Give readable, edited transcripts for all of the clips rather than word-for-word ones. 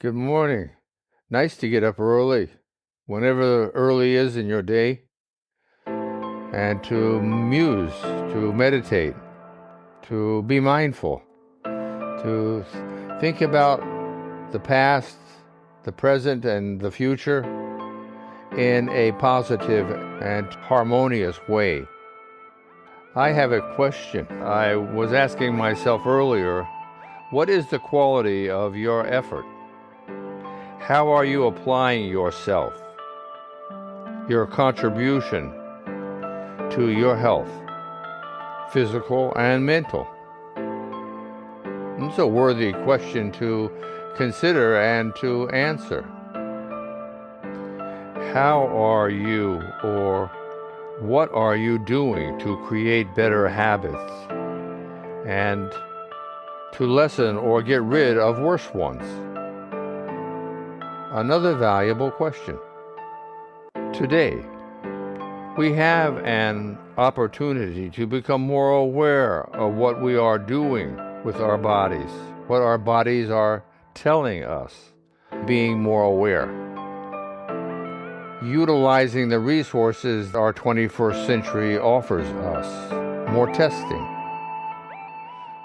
Good morning. Nice to get up early, whenever early is in your day, and to muse, to meditate, to be mindful, to think about the past, the present, and the future in a positive and harmonious way. I have a question. I was asking myself earlier, what is the quality of your effort? How are you applying yourself, your contribution to your health, physical and mental? It's a worthy question to consider and to answer. How are you, or what are you doing to create better habits and to lessen or get rid of worse ones? Another valuable question. Today, we have an opportunity to become more aware of what we are doing with our bodies, what our bodies are telling us, being more aware. Utilizing the resources our 21st century offers us, more testing.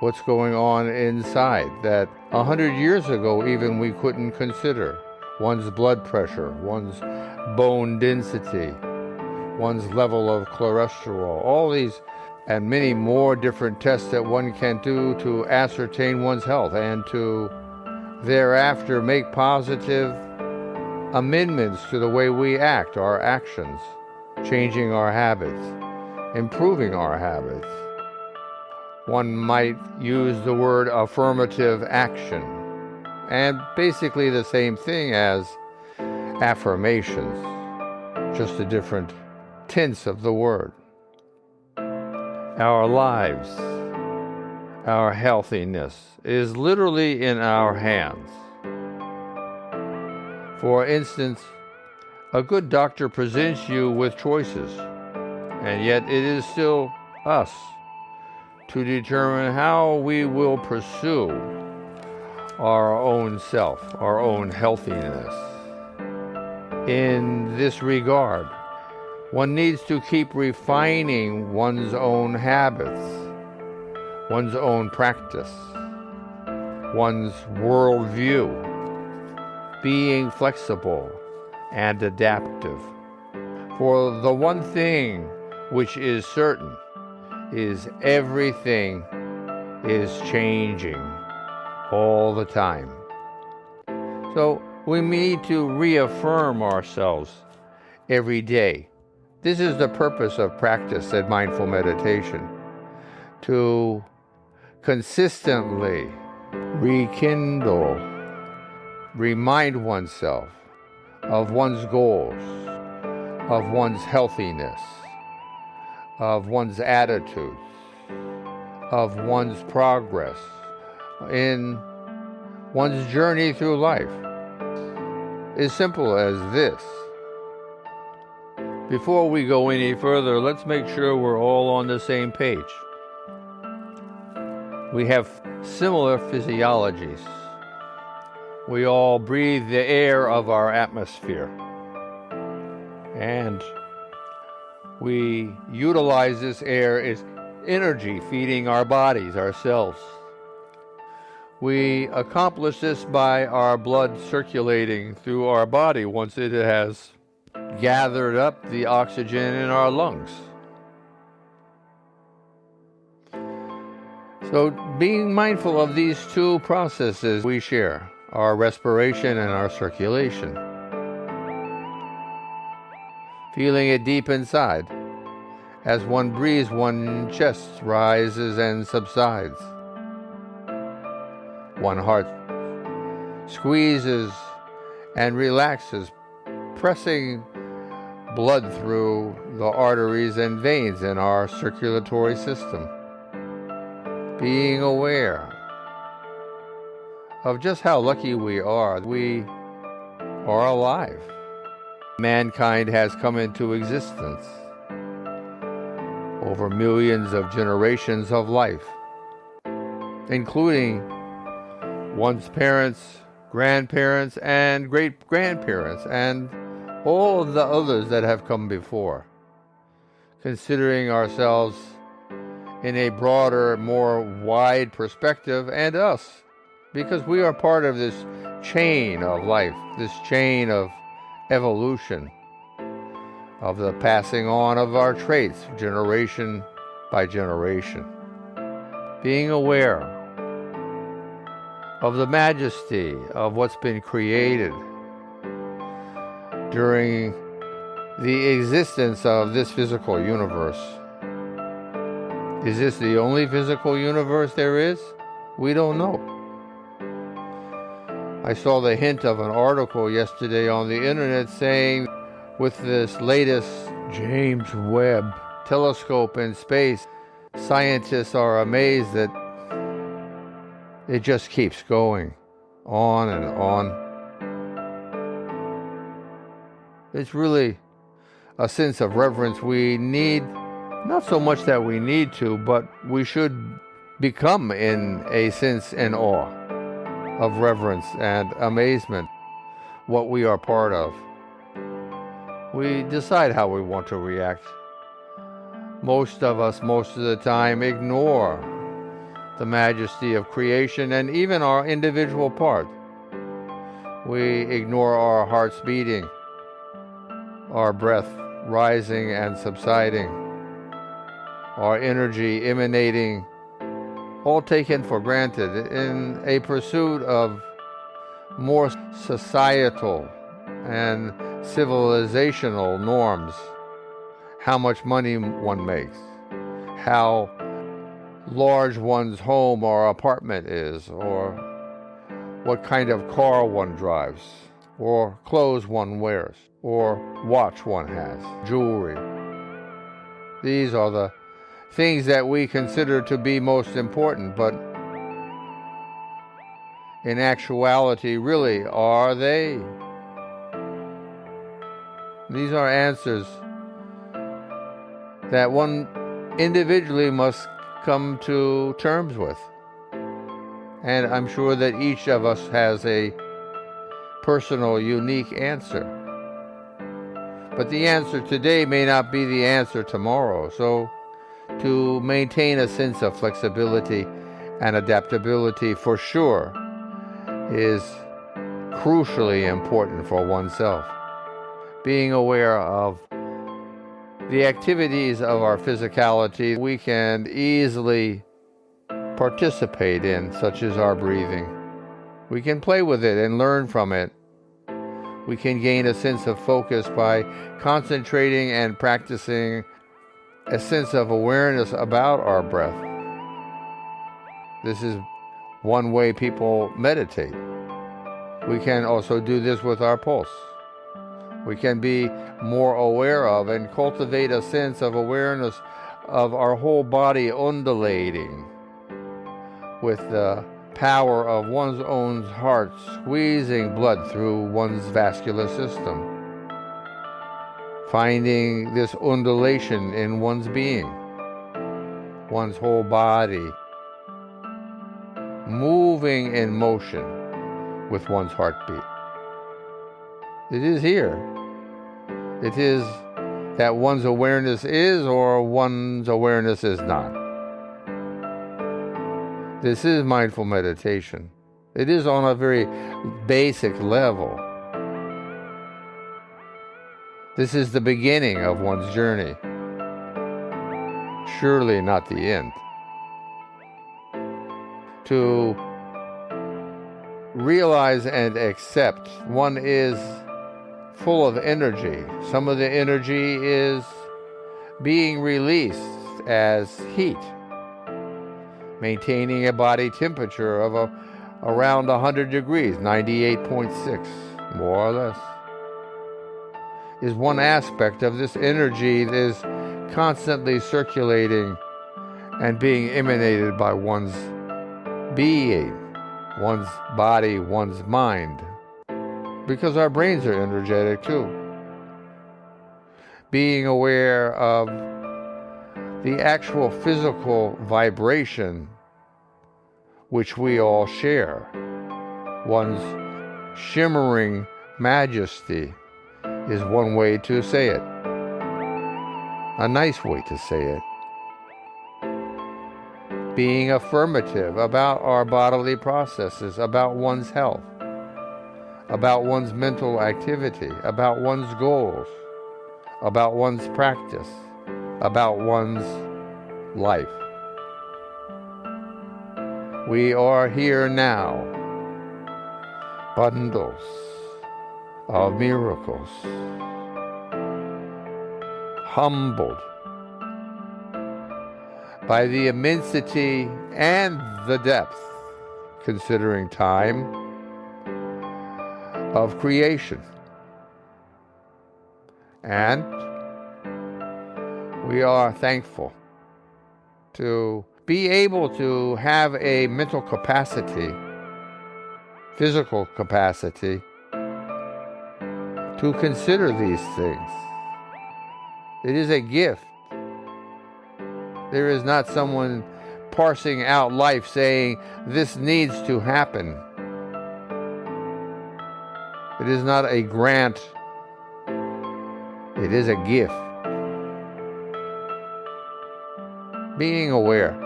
What's going on inside that 100 years ago even we couldn't consider. One's blood pressure, one's bone density, one's level of cholesterol, all these and many more different tests that one can do to ascertain one's health and to thereafter make positive amendments to the way we act, our actions, changing our habits, improving our habits. One might use the word affirmative action, and basically the same thing as affirmations, just a different tense of the word. Our lives, our healthiness is literally in our hands. For instance, a good doctor presents you with choices, and yet it is still us to determine how we will pursue our own self, our own healthiness. In this regard, one needs to keep refining one's own habits, one's own practice, one's worldview, being flexible and adaptive. For the one thing which is certain is everything is changing all the time. So we need to reaffirm ourselves every day. This is the purpose of practice at mindful meditation, to consistently rekindle, remind oneself of one's goals, of one's healthiness, of one's attitudes, of one's progress in one's journey through life. As simple as this. Before we go any further, let's make sure we're all on the same page. We have similar physiologies. We all breathe the air of our atmosphere. And we utilize this air as energy feeding our bodies, our cells. We accomplish this by our blood circulating through our body once it has gathered up the oxygen in our lungs. So being mindful of these two processes we share, our respiration and our circulation. Feeling it deep inside. As one breathes, one's chest rises and subsides. One heart squeezes and relaxes, pressing blood through the arteries and veins in our circulatory system. Being aware of just how lucky we are are alive. Mankind has come into existence over millions of generations of life, including one's parents grandparents and great-grandparents, and all of the others that have come before, considering ourselves in a broader, more wide perspective, and us, because we are part of this chain of life, this chain of evolution, of the passing on of our traits, generation by generation. Being aware of the majesty of what's been created during the existence of this physical universe. Is this the only physical universe there is? We don't know. I saw the hint of an article yesterday on the internet saying with this latest James Webb telescope in space, scientists are amazed that it just keeps going on and on. It's really a sense of reverence we need, not so much that we need to, but we should become in a sense in awe of reverence and amazement, what we are part of. We decide how we want to react. Most of us, most of the time, ignore the majesty of creation and even our individual part. We ignore our hearts beating, our breath rising and subsiding, our energy emanating, all taken for granted in a pursuit of more societal and civilizational norms. How much money one makes, how large one's home or apartment is, or what kind of car one drives, or clothes one wears, or watch one has, jewelry. These are the things that we consider to be most important, but in actuality, really, are they? These are answers that one individually must come to terms with. And I'm sure that each of us has a personal, unique answer. But the answer today may not be the answer tomorrow. So to maintain a sense of flexibility and adaptability for sure is crucially important for oneself. Being aware of the activities of our physicality we can easily participate in, such as our breathing. We can play with it and learn from it. We can gain a sense of focus by concentrating and practicing a sense of awareness about our breath. This is one way people meditate. We can also do this with our pulse. We can be more aware of and cultivate a sense of awareness of our whole body undulating with the power of one's own heart squeezing blood through one's vascular system. Finding this undulation in one's being, one's whole body, moving in motion with one's heartbeat. It is here. It is that one's awareness is or one's awareness is not. This is mindful meditation. It is on a very basic level. This is the beginning of one's journey. Surely not the end. To realize and accept one is full of energy. Some of the energy is being released as heat. Maintaining a body temperature of around 100 degrees, 98.6, more or less, is one aspect of this energy that is constantly circulating and being emanated by one's being, one's body, one's mind, because our brains are energetic too. Being aware of the actual physical vibration which we all share, one's shimmering majesty is one way to say it. A nice way to say it. Being affirmative about our bodily processes, about one's health, about one's mental activity, about one's goals, about one's practice, about one's life. We are here now, bundles of miracles, humbled by the immensity and the depth, considering time, of creation. And we are thankful to be able to have a mental capacity, physical capacity, to consider these things. It is a gift. There is not someone parsing out life saying, this needs to happen. It is not a grant. It is a gift. Being aware.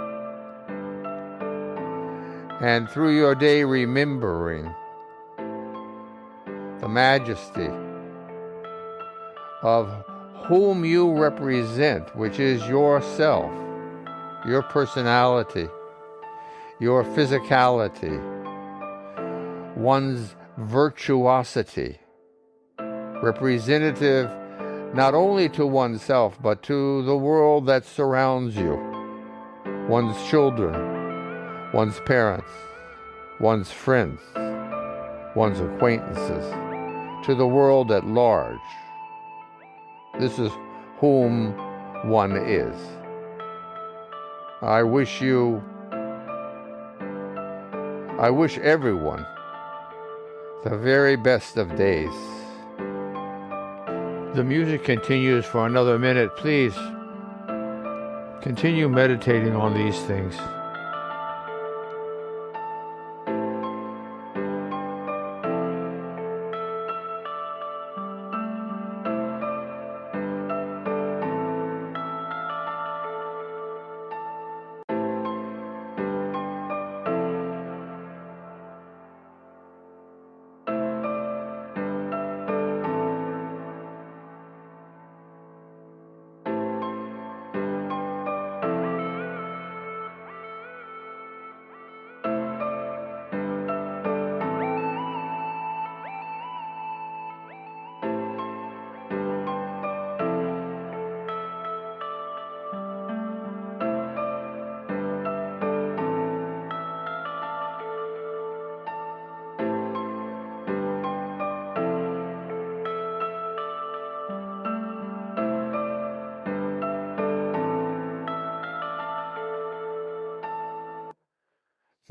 And through your day, remembering the majesty of whom you represent, which is yourself, your personality, your physicality, one's virtuosity, representative not only to oneself, but to the world that surrounds you, one's children, one's parents, one's friends, one's acquaintances, to the world at large. This is whom one is. I wish everyone the very best of days. The music continues for another minute. Please continue meditating on these things.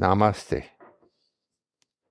Namaste.